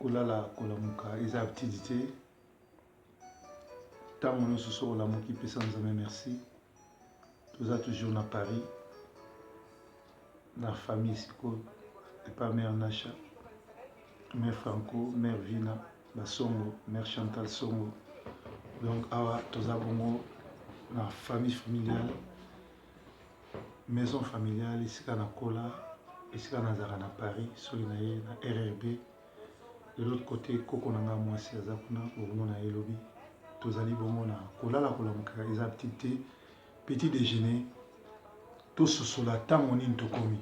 kolala kolamuka eza activité tant on se sort la moki pesa nzambe merci toza toujours na Paris na famille siko et pas mère Nacha mère Franco mère Vina basongo mère Chantal Songo donc awa toza bongo na famille familiale maison familiale esika na kola esika nazaka na Paris soki na ye na RRB de l'autre côté koko nanga mwasi aza kuna bomona elobi tozali bongo na kolala kolamuka eza activité petit déjeuner tososola ntango nini tokomi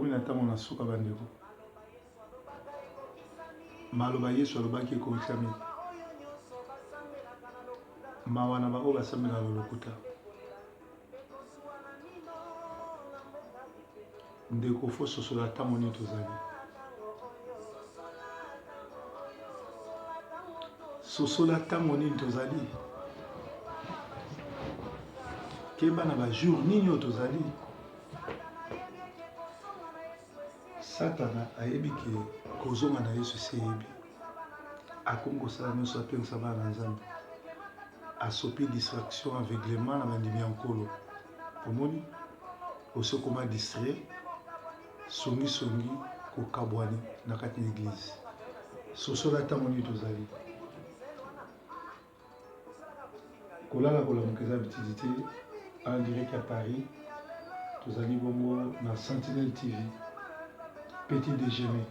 na ntango na suka bandeko maloba Yesu alobaki ekokisami mawa na bango basambela lolokuta ndeko fo sosola ntango nini tozali sosola ntango nini tozali keba na bajour nini oyo tozali satana ayebi ke kozonga na Yesu se yebi akomi kosala nyonso apengisa bana na Nzambe asopi distraction aveuglement na bandimi ya nkolo omoni osi okoma distrait songisongi kokabwani na kati na église sosola ntango nini tozali kolala kolamuka eza activité en direct à Paris tozali bongo na Sentinelle TV petit déjeuner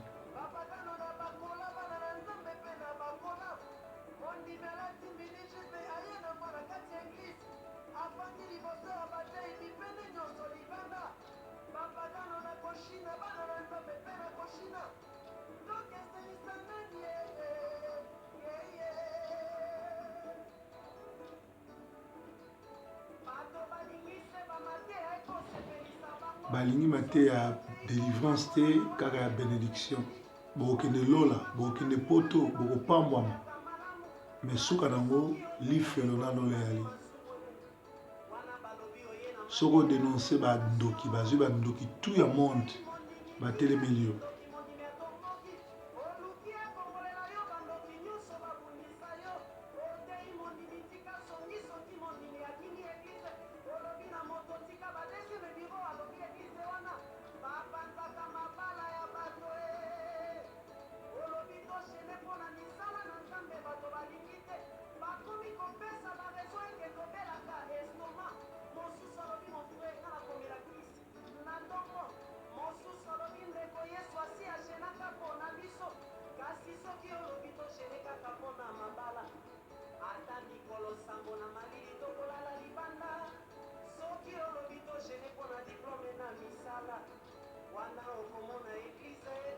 balingi mate ya délivrance te kaka ya bénédiction bokende lola bokende poto bokopambwama mais suka nango lifelo na lola yali soko dénoncer bandoki bazwi bandoki tout ya monde batelemeli yo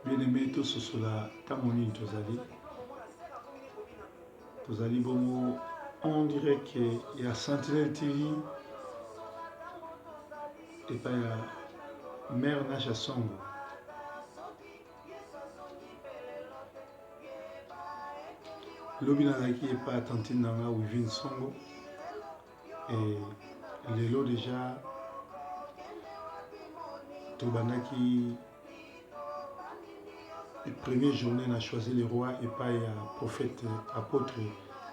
bien-aimé tososola ntango nini tozali bongo on dirait que ya Sentinelle TV epai ya mère Nacha Songo lobi nazalaki epai ya tantine nanga Wivine Songo et lelo déjà tobandaki première journée on a choisi le roi et pas prophète apôtre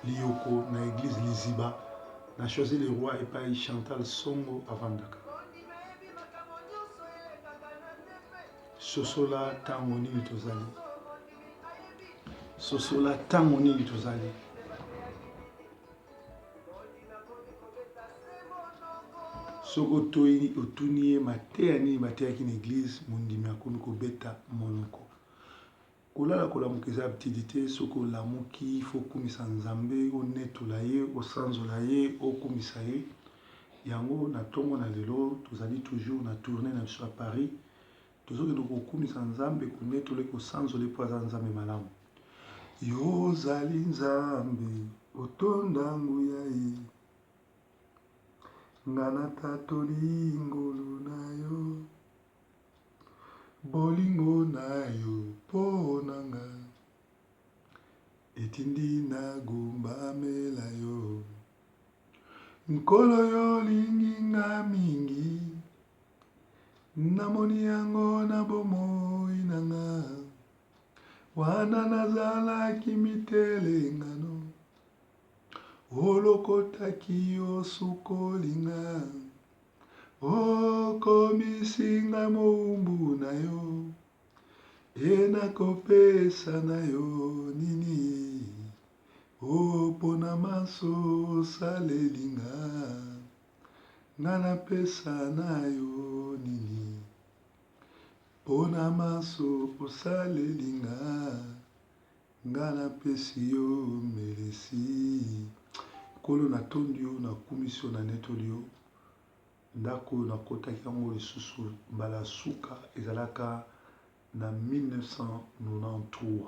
Lioko na église Liziba on a choisi le roi et pas Chantal Songo avant Dakar sosola tango nini tozali sosola tango nini tozali soko toyi otuni ye mateya nini bateyaki na église mondimi akomi kobeta monoko kolala kolamuka eza activité soki olamuki fo okumisa Nzambe onetola ye osanzola ye okumisa ye yango na ntongo na lelo tozali toujours na tournée na biso à Paris tozokende kokumisa Nzambe konetola kosanzola mpo aza Nzambe malamu yo ozali Nzambe otonda nguya ye nga natatoli ngolu na yo bolingo na yo mpo nanga etindi nagumbamela yo nkolo yo linginga mingi namoni yango na bomoi nanga wana nazalaki mitelengano olokotaki yo sukolinga okomisinga moumbu na yo enakopesa na yo nini opona maso osalelinga nga napesa na yo nini pona maso osalelinga nga napesi yo melesi kolo natondi yo nakumisi yo na netoli yo ndako oyo nakotaki yango lisusu mbala suka ezalaka na 1993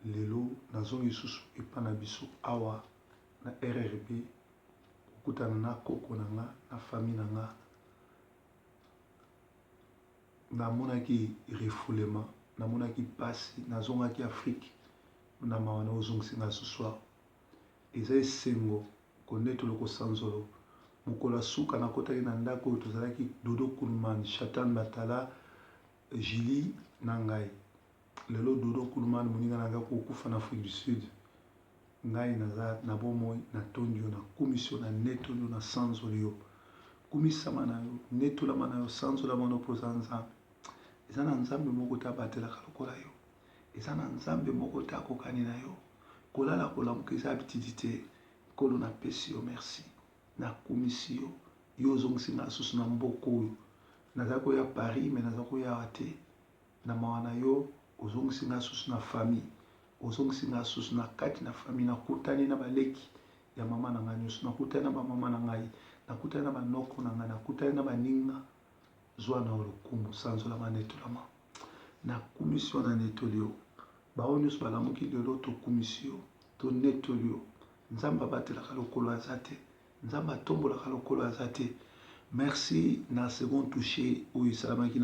lelo nazongi lisusu epa na biso awa na rrb okutana na koko na nga na famille na nga namonaki refoulement namonaki pasi nazongaki afrique na mawa na ozongisinga ce soir eza esengo konetolo kosanzolo mokolo ya suka nakotaki na ndako oyo tozalaki Dodo Kulman, Chatan Batala, Julie na ngai lelo Dodo Kulman moninga na ngai kokufa na Afrique du Sud ngai naza na bomoi natondi yo nakumisi yo na netoli yo na sanzoli yo kumisama na yo netolama na yo sanzolama na opoza nzambe eza na nzambe moko te abatelaka lokola yo eza na nzambe moko te akokani na yo kolala kolamuka eza bitidi te kolo napesi yo merci nakumisi yo yo ozongisi nga lisusu na mboka oyo naza koya Paris me naza koyawa te na mawa na yo ozongisi nga lisusu na famille ozongisi nga lisusu na kati na famille nakutani na baleki ya mama na ngai nyonso nakutani na bamama na ngai nakutani na banoko na ngai nakutani na baninga zwa na lokumu sanzolama netolama nakumisi yo na netoli yo bao nyonso balamuki lelo tokumisi yo tonetoli yo nzambe abatelaka lokolo aza te nzambe atombolaka lokolo aza te merci na second touché oyo esalamaki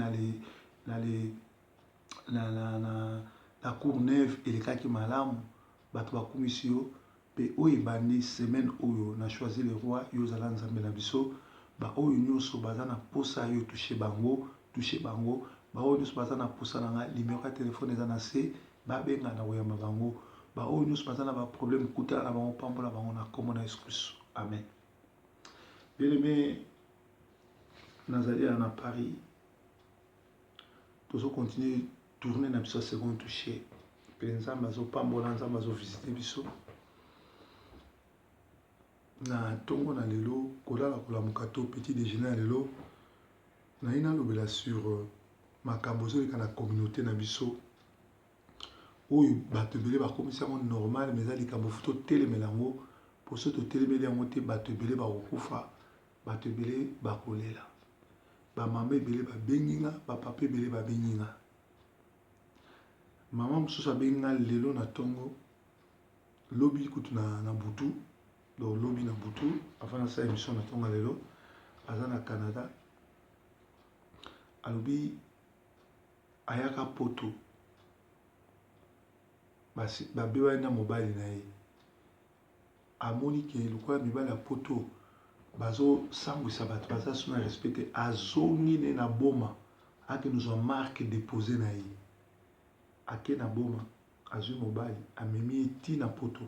na Courneuve elekaki malamu bato bakumisi yo mpe oyo ebandi semaine oyo na choisi le roi yo ozala nzambe na biso baoyo nyonso baza na posa yo touché bango baoyo nyonso baza na posa na nga limero ya telefone eza na se babenga na koyamba bango baoyo nyonso baza na baproblème kutana na bango pambola bango na kombo na Yesu Kristo amen. Bien-aimé, nazali na Paris tozo continuer tourner na biso second touché mpe nzambe azopambola nzambe azovisite biso na ntongo na lelo kolala kolamuka to petit déjeuner ya lelo nayi nalobela sur makambo ezoleka na communauté na biso oyo bato ebele bakomisi yango normal mais eza likambo fu totelemela yango mpo so totelemeli yango te bato ebele bakokufa bato ebele bakolela bamama ebele babengi nga bapapa ebele babengi nga mama mosusu abengi nga lelo na ntongo lobi kutu na butu donc lobi na butu avant nasala émission na ntongo lelo aza na Canada alobi ayaka poto babewani na mobali na ye amoni ke lokola mibali ya poto bazosambwisa bato baza suna respecte azongi ne na boma ake nozwa marque déposé na ye ake na boma azwi mobali amemi ye ti na poto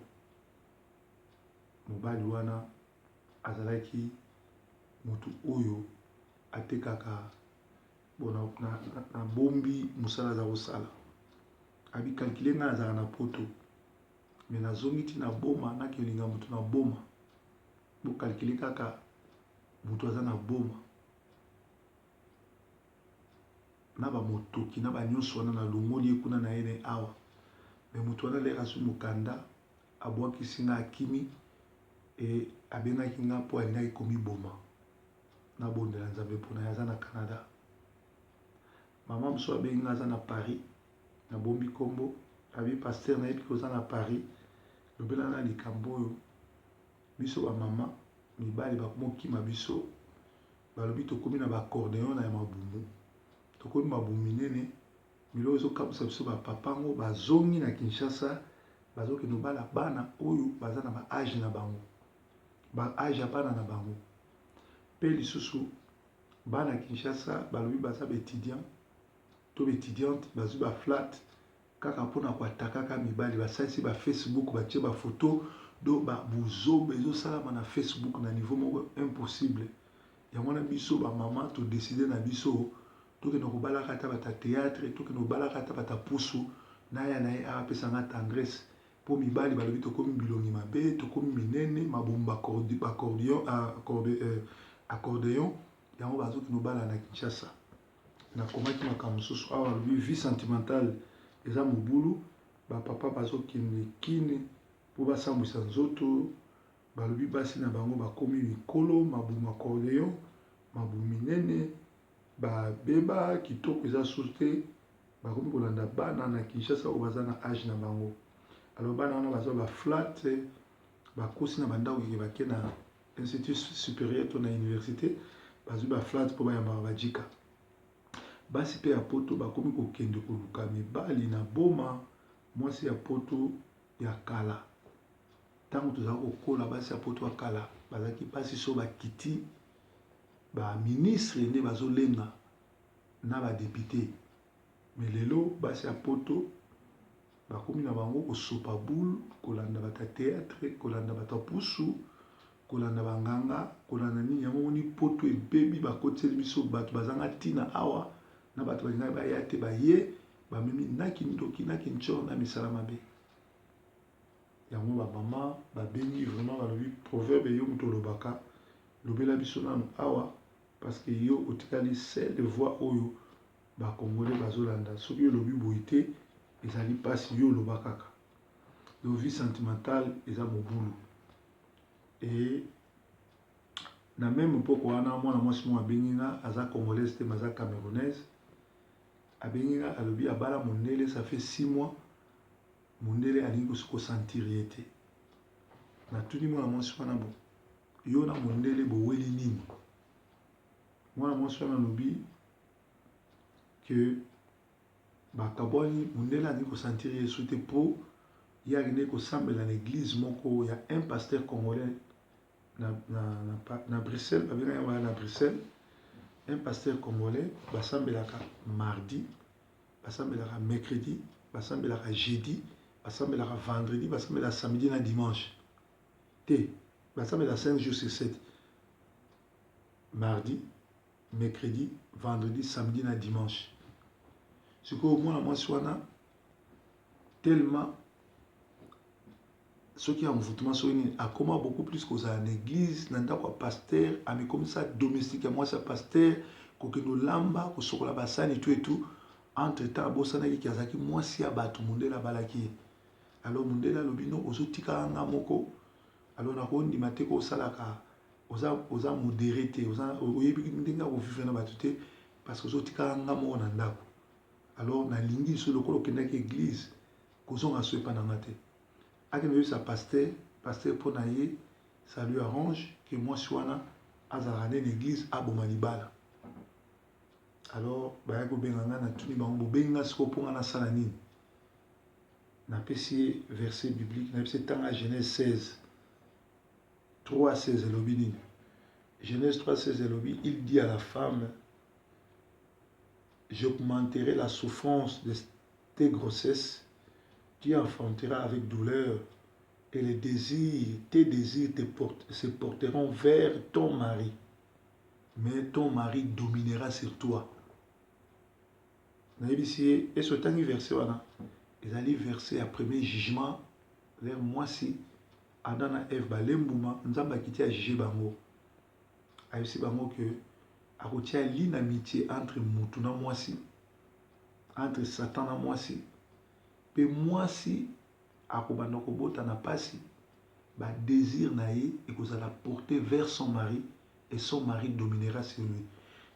mobali wana azalaki motu oyo atekaka na bombi mosala aza kosala abikalkile nga azala na poto me nazongi ti na boma naki olinga motu na boma bokalkile kaka motu aza na boma na bamotoki na banyonso wana na longoli ye kuna na ye ne awa me motu wana leka azwi mokanda abwakisi nga akimi e abengaki nga mpo alingaki komiboma nabondela nzambe mpona ye aza na Canada mama mosusu abengi nga aza na Paris nabombi nkombo abi paster nayebi koza na Paris lobela na likambo oyo biso bamama mibali bakomokima biso balobi tokomi na bacordeon na ya mabumu tokomi mabumu minene milo ezokamwisa biso bapapa ngo bazongi na Kinshasa bazokende obala bana oyo baza na baage na bango ba âge bana na bango pe lisusu bana Kinshasa balobi baza ba étudiant to ba étudiante bazwi ba flat kaka mpona koatakaka mibali basalisi ba Facebook batie ba photo do ba buzoba ezosalama na Facebook na niveau moko impossible yango na biso bamama todeside na biso tokende kobalaka ata bata théâtre tokende kobalaka ata bata pusu naya na ye apesanga tendresse mpo mibali balobi tokomi bilongi mabe tokomi minene mabomba accordéon yango bazokende kobala na Kinshasa nakomaki makambo mosusu awa balobi vie sentimentale eza mobulu bapapa bazokende kine mpo basambwisa nzoto balobi basi na bango bakomi mikolo mabumu accordéon mabumu minene babeba kitoko eza susu te bakomi kolanda bana na Kinshasa oyo baza na age na bango alors bana wana bazwa baflat bakosi na bandako keke bake na institut supérieur to na université bazwi baflat mpo bayambaka bajika basi mpe ya poto bakomi kokende koluka mibali na boma mwasi ya poto ya kala ntango tozala kokola basi ya poto ya kala bazalaki basi so bakiti baministre nde bazolenga na badepute me lelo basi ya poto bakomi na bango kosopa boule kolanda bata théâtre kolanda bata pusu kolanda banganga kolanda nini yango moni poto ebebi bakoteli biso bato bazanga ntina awa na bato balingaki baya te baye bamemi naki ndoki naki ntio na misala mabe yango bamama babengi vraiment balobi proverbe yo moto olobaka lobela biso nano awa parce que yo otikali seule voix oyo bakongole bazolanda soki yo lobi boye te ezali mpasi yo oloba kaka yo vie sentimentale eza mobulu e na meme mpoko wana mwana mwasi mo abengi nga aza congolaise te maza camerounaise abengi nga alobi abala mondele ça fait 6 mois mondele alingi kosentir ye te natuni mwana mwasi wana bo yo na mondele boweli nini mwana mwasi wana alobi ke bakabwani mondele alingi kosentir yesu te mpo ye akende kosambela na église moko ya un pasteur congolais na Bruxelles babenga yango na Bruxelles un pasteur congolais basambelaka mardi basambelaka mercredi basambelaka jeudi basambelaka vendredi basambelaka samedi na dimanche te basambelaka 5 jours sur 7 mardi mercredi vendredi samedi na dimanche sikoyo mwana mwasi wana tellement soki ya mvutuma soki nini akoma beaucoup plus kozala na église na ndako ya pasteur amekomisa domestique ya mwasi ya pasteur kokende olamba kosokola basani tu etu entre temps abosanaki ki azalaki mwasi ya bato mondele abalaki ye alors mondele alobi no ozotikala nga moko alors nakondima te ko osalaka oza modéré te oyebi ndenge akovivre na bato te parce que ozotikala nga moko na ndako alors nalingi so lokola okendaki église kozonga so epa nanga te akende oyebisa pasteur mpo na ye ça lui arrange ke mwasi wana azalaka nde na église aboma libala alors bayaki kobenga nga natuni bango bobengi nga sikoyo mpo nga nasala nini napesi ye verset biblique napesi tanga Genèse 16 3:16 elobi nini Genèse 3:16 elobi il dit à la femme j'augmenterai la souffrance de tes grossesses tu enfanteras avec douleur et les désirs, tes désirs se porteront vers ton mari. Mais ton mari dominera sur toi. Et ce temps verset, ils allaient verser à premier jugement vers moi si Adam et Ève balembouma, nous avons quitté à juger bango. Aïsi bango que a retiré l'inamitié entre Moutuna moi si, entre Satan et moi si. Pe mwasi akobanda kobota na pasi ba désir na ye ekozala porter vers son mari et son mari dominera sur lui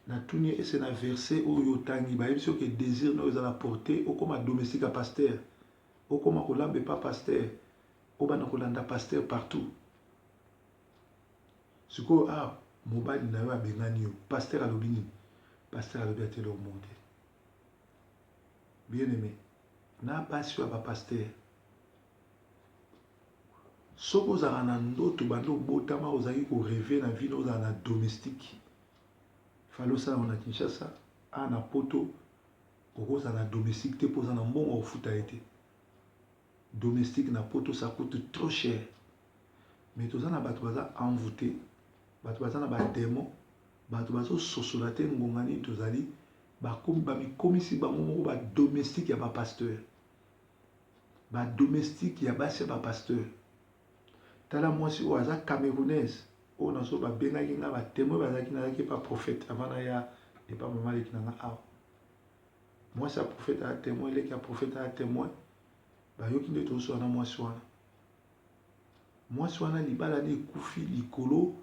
na tuni ese na verset oyo tangi ba yebiso ke désir na ezala porter okoma domestique à pasteur okoma kolamba pa pasteur obana kolanda pasteur partout siko mobali na yo abengani yo pasteur alobi nini pasteur alobi atele au monde bien aimé na basi ya bapasteur soki ozalaka na ndoto bando obotama ozalaki koreve na vie ozala na domestique fale osalango na Kinshasa na poto okozala na domestique te mpo oza na mbongo kofuta ye te. Domestique na poto ça coûte trop cher. Mais toza na bato baza envoûté, bato baza na badémon, bato bazo sosola te ngonga nini tozali bamikomisi bango moko badomestique ya bapasteur, badomestique ya basi ya bapasteur. Tala mwasi oyo aza camerounaise oyo nazo babengaki nga batémoin bazalaki nazalaki epa prophète avant naya epa mama leki na nga awa. Mwasi ya prophète aya témoin eleki ya prophète aya témoin bayoki nde tozosola na mwasi wana. Mwasi wana libala ne ekufi likolo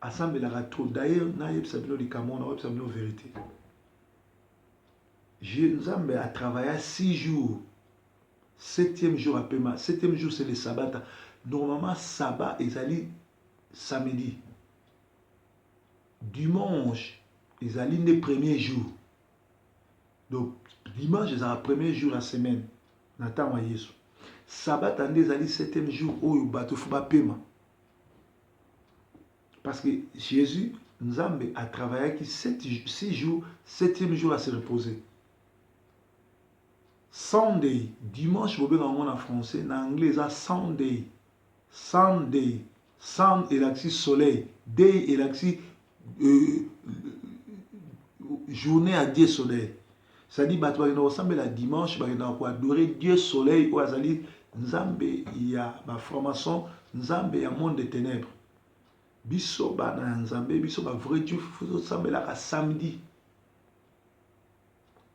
asambelaka trop. D'ailleurs nayebisa bino likambo na oyebisa bino vérité. Nzambe a travaillé 6 jours. 7e jour apema. 7e jour c'est le sabbat. Normalement sabbat ezali samedi. Dimanche ezali le premier jour. Donc dimanche ezala premier jour la semaine. Natan wa Yesu. Sabbat ande ezali 7e jour oyo bato fu bapema. Parce que Jésus, Nzambe a travaillé 6 jours, 7e jour à se reposer. Sunday, dimanche, vous en français, en anglais, c'est Sunday. Sunday. Sun est l'axis soleil. Day est l'axis journée à Dieu soleil. Ça dit, bah, ensemble la dimanche, bah, on adorer Dieu soleil, ou azali, Nzambe, il y a ma formation, Nzambe, il y a un monde de ténèbres. Biso ba na Nzambe, biso ba vrai Dieu, faut ensemble la samedi.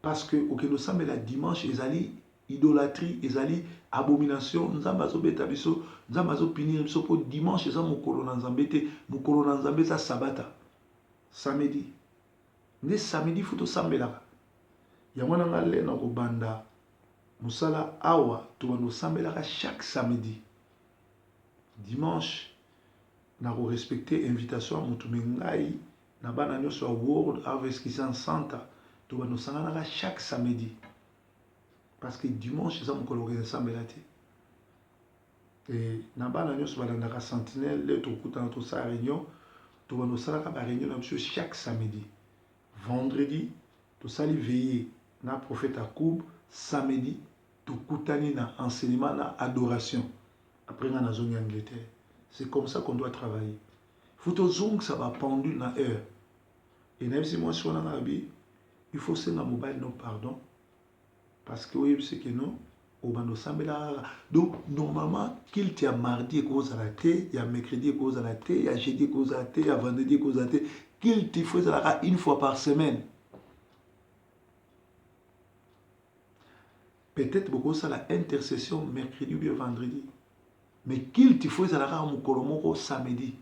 Parce que ok nous sommes la dimanche ezali idolâtrie ezali abomination nzambe azobeta biso nzambe azopinir biso po dimanche eza mokolo na Nzambe te mokolo na Nzambe eza sabata samedi nde samedi futo sambelaka yango na ngale na kobanda musala awa to bando sambelaka chaque samedi dimanche na ko respecter invitation à mutu mengai na bana nyonso ya World Harvest Christian Center. Tu vas nous sangana chaque samedi. Parce que dimanche, c'est mon collègue ensemble là. Et nabana nous sommes dans la sentinelle, les tout coups dans notre réunion. Tu vas nous sangana la réunion chaque samedi. Vendredi, tu sali veiller na prophète Akoub. Samedi, tu coutani na enseignement na adoration. Après dans la zone Angleterre. C'est comme ça qu'on doit travailler. Faut que zong ça va pendule na heure. Et même si moi je suis en Arabie. Il faut que nos mobile non pardon parce que oui c'est que non au bando sambela donc normalement qu'il y a mardi cause à la thé il y a mercredi cause à la thé il y a jeudi cause à la thé il y a vendredi cause à la thé qu'il te faut ça une fois par semaine peut-être beaucoup ça la intercession mercredi ou bien vendredi mais qu'il te faut ça la mon samedi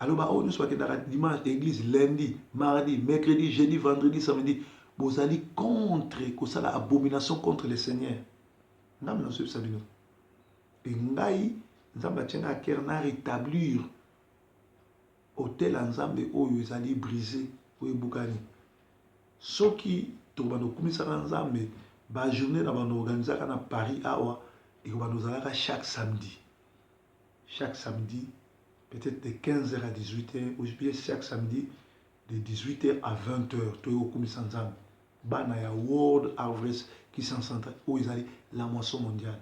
alors bah on soit que dans dimanche église lundi mardi mercredi jeudi vendredi samedi vous allez contre que la abomination contre le Seigneur. Nous sommes sabino. Et nous avons à cœur de rétablir hôtel ensemble où ils allaient briser où ils boucani. Ce qui tombent au commissariat ensemble, la journée nous avons organisé à Paris awa et nous allons chaque samedi. Chaque samedi, peut-être de 15h à 18h ou bien chaque samedi de 18h à 20h tout au commissariat ensemble. Bana ya World Harvest qui s'en centre où ils allaient la moisson mondiale.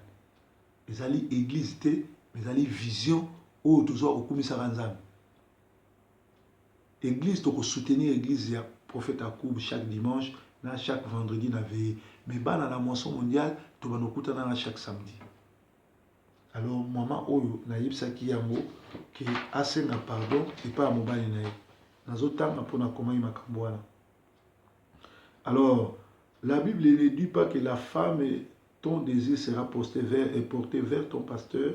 Ils allaient église té, mais ils allaient vision où toujours au commissariat Nzambe. Église to soutenir église ya prophète Akoub chaque dimanche, na chaque vendredi na veille. Mais bana la moisson mondiale to bano kutana na chaque samedi. Alors maman oyo na yebsa ki yango ki assez na pardon et pas mobile na ye. Nazotanga pona komai makambo wana. Alors, la Bible ne dit pas que la femme, ton désir sera porté vers ton pasteur.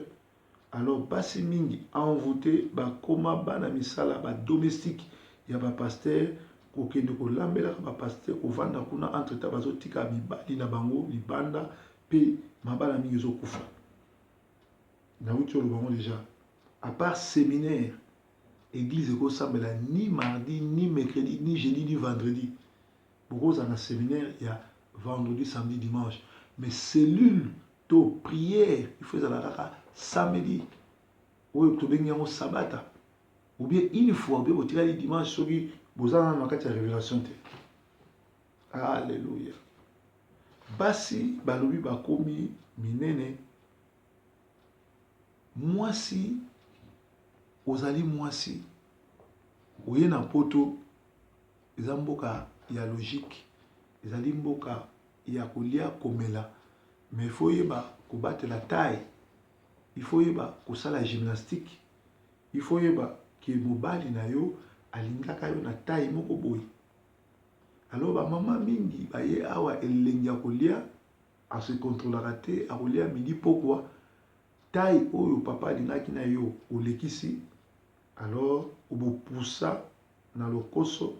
Alors, basi mingi envoûté, ba koma bana misala ba domestique, ya ba pasteur, ko kende ko lambela ba pasteur, ko vanda kuna entre tabazo tika bibali na bango libanda pe mabala mingi zo kufa. Na wuti lo bango déjà. À part séminaire, église ko sambela ni mardi, ni mercredi, ni jeudi, ni vendredi. Beaucoup dans le séminaire, il y a vendredi, samedi, dimanche. Mais cellule, tôt, prière, il faut aller samedi. oyo tobengi yango sabata ou bien une fois obe botikali dimanche soki bozala na kati ya révélation te. Alléluia. Basi balobi bakomi minene, mwasi ozali mwasi oye na poto eza mboka ya logique, ezali mboka ya kolia komela, mais il faut yeba kobatela taille, il faut yeba kosala gymnastique, il faut yeba ke mobali na yo alingaka yo na taille moko boye. Alors ba mama mingi baye awa elengi ya kolia a se contrôlera te a kolia midi pokwa taille oyo papa alingaki na yo olekisi, alors obopoussa na lokoso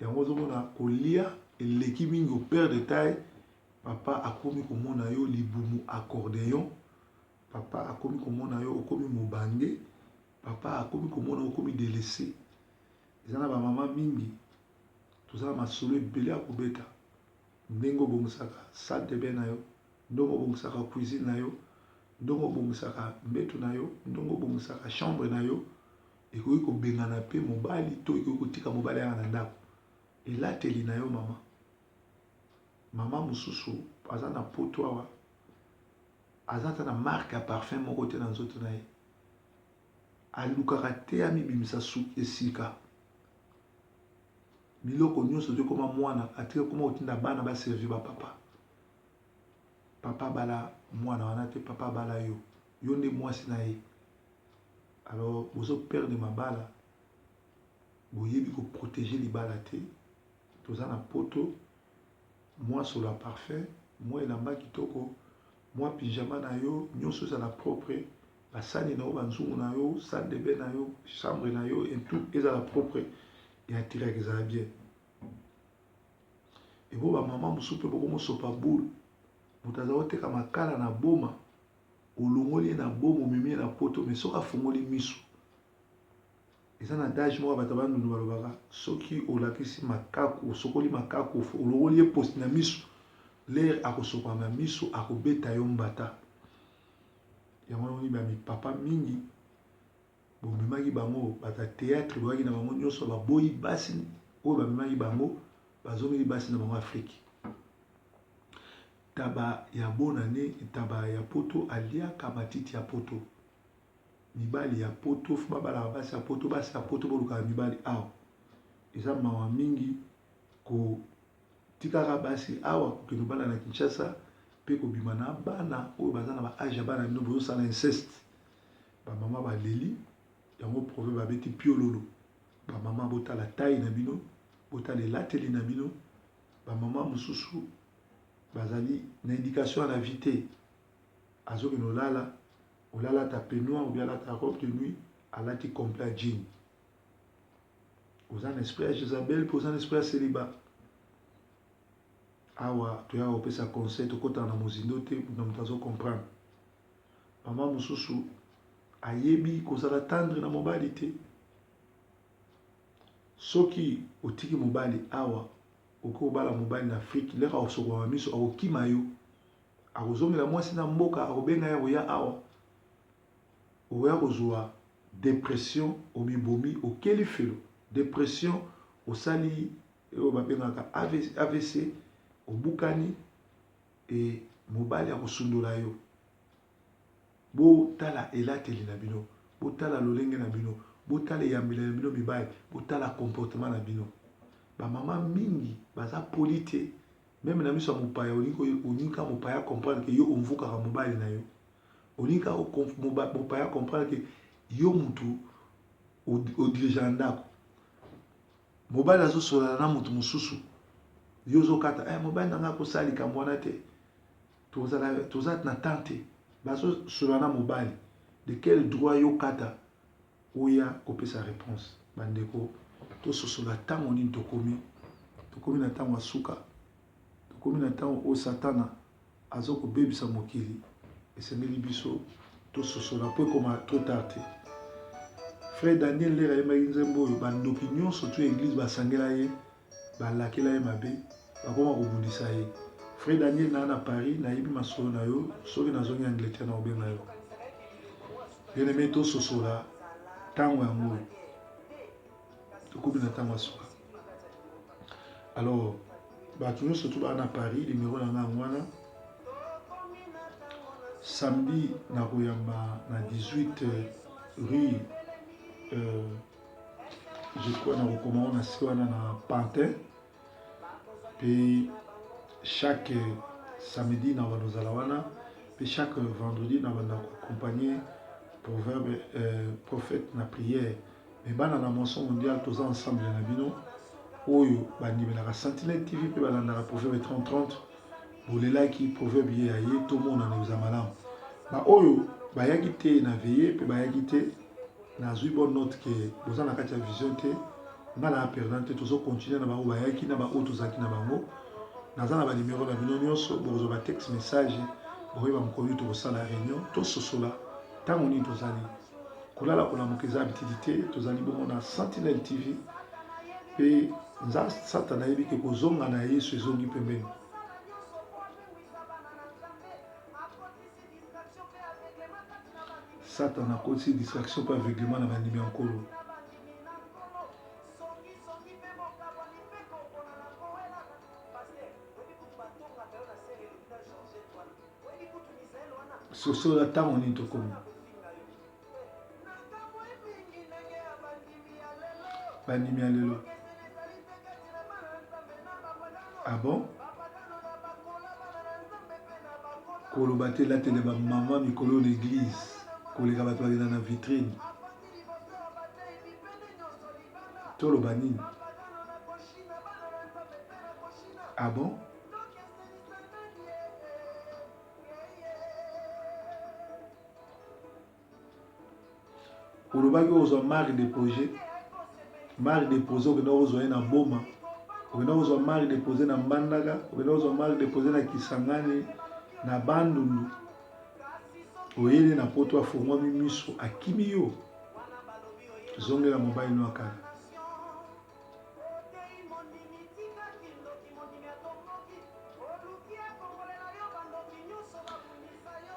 yango ozomona kolia eleki mingi au père de taille, papa akomi komona yo libumu accordéon, papa akomi komona yo okomi mobange, papa akomi komona okomi délaissé. Ezana ba mama mingi tozala masolo ebele ya kobeta, ndenge obongisaka salle de bain na yo, ndenge obongisaka cuisine na yo, ndenge obongisaka mbeto na yo, ndenge obongisaka chambre na yo, ekoki kobengana pe mobali to ekoki kotika mobali aya na ndako. Elateli na yo mama, mama mosusu aza na poto awa aza ta na marque ya parfum moko te na nzoto na ye, alukaka te amibimisa suki esika biloko nyonso te koma mwana atika koma kotinda bana baservi bapapa, papa bala mwana wana te, papa bala yo, yo nde mwasi na ye. Alors bozo perdre mabala, boyebi ko protéger libala te, toza na poto, moi sur la parfum, moi elamba kitoko, moi pyjama na yo, nyonso ezala propre, basani na yo, banzungu na yo, salle de bain na yo, chambre na yo, et tout ezala propre, et attiré ezala bien. Et bon ba maman musupe boko mosopa boule, mutaza oteka makala na boma, olongoli na boma omemi na poto, mais soka fongoli misu. Eza na dage moko bato bandundu balobaka soki olakisi makaku osokoli makaku olongoli ye poste na misu, l'air akosopa na misu akobeta yo mbata. Yango noni ba mi papa mingi bomemaki bango bata théâtre boyaki na bango nyonso baboyi basi oyo bamemaki bango bazongeli basi na bango Afrique. Taba ya bonane, taba ya poto aliaka matiti ya poto. Mibali ya poto fuma bala basi ya poto boluka mibali awa. Eza mawa mingi ko tikaka basi awa kokendo bana na Kinshasa pe ko bima na bana oyo baza na ba âge ya bana bino bozo sala inceste. Ba mama ba leli yango proverbe babeti piololo. Ba mama botala taille na bino, botala lateli na bino. Ba mama mususu bazali na éducation à la vie. Azoki no lala olala ta peignoir ou bien la ta robe de nuit alati complet jean. Aux un esprit à Jézabel, pour un esprit à célibat. Awa, tu as opé sa conseil, tu as na mozindo te, pour nous t'azo comprendre. Maman mususu, ayebi, kozala tendre na mobali te. Soki, otiki mobali awa, oko bala mobali na Afrique, leka osoko wa miso, ako kimayo, ako zongi la mwasi na mboka, ako benga ya oya awa. Oya kozwa dépression, omibomi, okeli felo. Dépression, au sali, au babengaka AVC, au bukani, et mobali au sundola yo. Bo tala elateli na bino, bo tala lolenge na bino, bo tala yambile na bino mibali, bo tala comportement na bino. Ba mama mingi, baza polite, même na miso mopaya, onika mopaya comprendre que yo onvuka ka mobali na yo. Onika mopaya comprendre que yo mutu au dirigeant ndako. Mobali azo sola na mutu mususu yozo kata mobali nanga ko sali kamwana te toza na tante bazo sola na mobali de quel droit yo kata oya kopesa réponse bandeko to sosola tango nini tokomi na tango asuka tokomi na tango o satana azo ko bebisa mokili esengeli biso to sosola po koma trop tard. Frère Daniel lera yemaki nzembo oyo bandoki nyonso to église basangela ye balakela ye mabe bakoma kobundisa ye. Frère Daniel na Paris nayebi masolo na yo soki nazongi Angleterre na obenga yo. bien aimé to sosola tango yango tokomi na tango asuka. Alors bato nyonso to baa na Paris numéro na nga wana samedi na koyamba na 18 rue je crois na kokomao na se wana na Pantin puis chaque samedi na banozala wana puis chaque vendredi na banda accompagner proverbe prophète na prière mais bana na moisson mondial toza ensemble na bino oyo bandimelaka Sentinelle TV pe balandaka proverbe 30-30 bolelaki proverbe ye aye tomonana eza malamu ba oyo bayaki te na veille pe bayaki te nazwi bonne note ke boza na kati ya vision te nga na perdant te tozo continuer na bango bayaki na baoyo tozalaki na bango naza na banimero na bino nyonso bokozwa batexte message bokoyeba mokolo tokosala réunion tososola ntango nini tozali kolala kolamuka eza habitude te tozali bongo na Sentinelle TV pe Satan ayebi ke kozonga na Yesu ezongi pembeni. Satan akotisi distraction pe aveuglement na bandimi ya nkolo. Sosola ntango nini tokomi bandimi ya lelo. Ah bon? Koloba te latele ba mama mikolo l'église koleka bato bakenda na vitrine toloba nini? Ah bon? Kolobaki ozwa marque de projet okenda kozwa ye na boma okenda kozwa marque déposé na Mbandaka okenda kozwa marque déposé na Kisangani na Bandundu oyeli na poto afungwami miso akimi yo zongela mobali no akala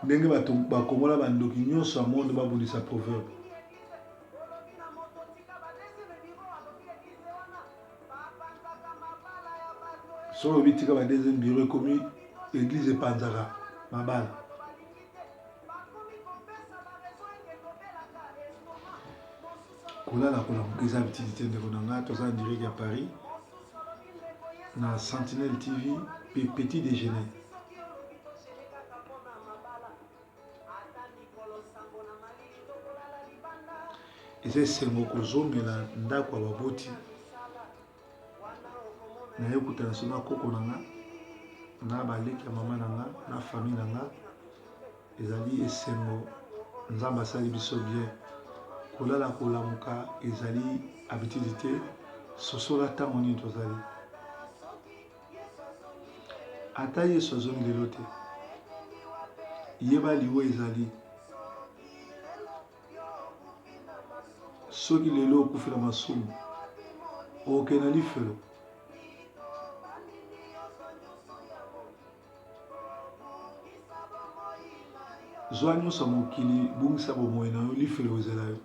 ndenge bato bakomola bandoki nyonso ya monde babundisa proverbe. So obi tika ba deuxième bureau ekomi église epanzaka mabala. Kolala kolamuka eza bitidité ndeko na nga toza en direct ya Paris na Sentinelle TV pe petit déjeuner. Eza esengo kozongela ndako ya baboti naye kutana so na koko na nga na baleki ya mama na nga na famille na nga ezali esengo nzambe asali biso bien kolala kolamuka ezali habitude te sosola ntango nini tozali ata Yesu azongi lelo te yeba liwa ezali soki lelo okufi na masumu oke na lifelo zwa nyonso mokili bungisa bomoi na yo lifelo ezela yo.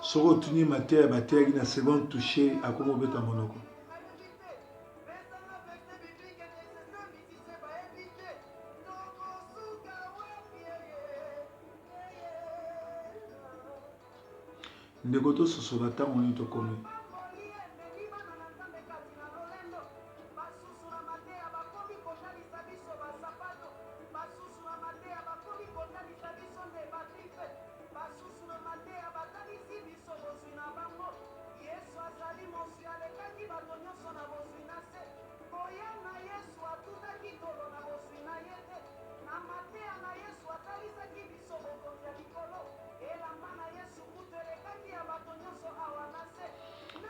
Soko otuni mateya bateyaki na seconde touché akoma obeta monoko. Ndeko tososola ntango nini tokomi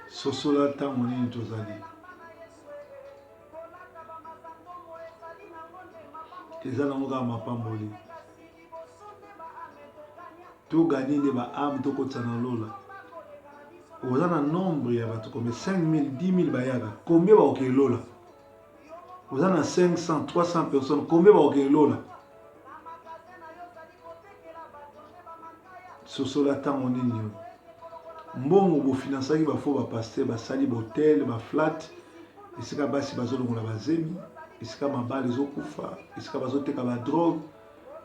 sosola ntango nini tozali eza nango kaka mapamboli to gagner les âmes to kotsana lola oza na nombre ya bato combien 5000 10000 bayaka combien baokee lola oza na 500 300 personnes combien baokee lola sosola ntango nini yo mbongo bofinansaki bafo bapaster basali botel baflat esika basi bazolongola bazemi esika mabale ezokufa esika bazoteka badrogue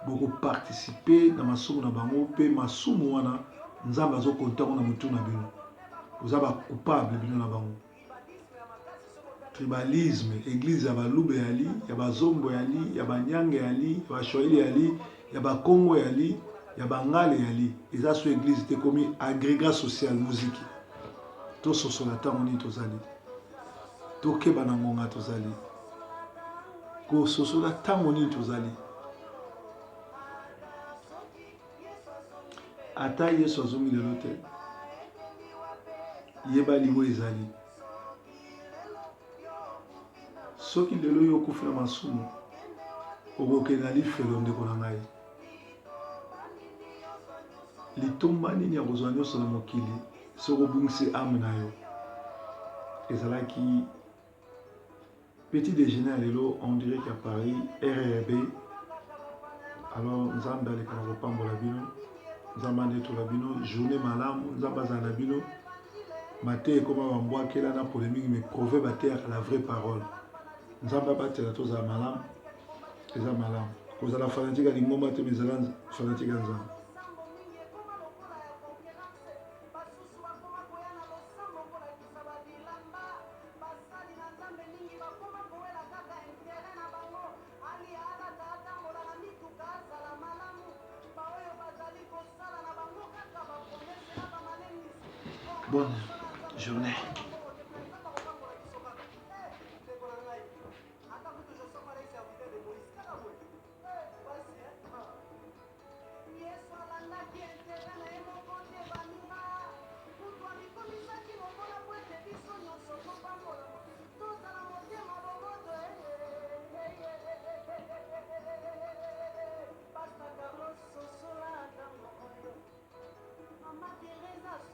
bokoparticipe na masumu na bango mpe masumu wana nzambe azokonta ngo na motu na bino oza bacoupable bino na bango tribalisme église ya balube yali ya bazombo yali ya banyange yali ya bashwaili yali ya bakongo yali ya bangale yali eza so église te komi agrégat social muziki tososola ntango nini tozali tokeba na ngonga tozali kososola ntango nini tozali ata yesu azongi lelo te yeba libo ezali soki lelo yo okufi na masumu okokende na lifelo ndeko na ngai litomba nini ya kozwa nyonso na mokili soki obungisi ame na yo ezalaki petit déjeuner lelo on dirait qu'à Paris RRB alors nzambe aleka na kopambola bino nzambe andetola bino journée malamu nzambe azala na bino mate ekoma bambwakela na polémique mais proverbe ateyaka la vraie parole nzambe abatela tozala malamu eza malamu kozala fanatique ya lingomba te mais ezala fanatique ya nzambe Bonne journée.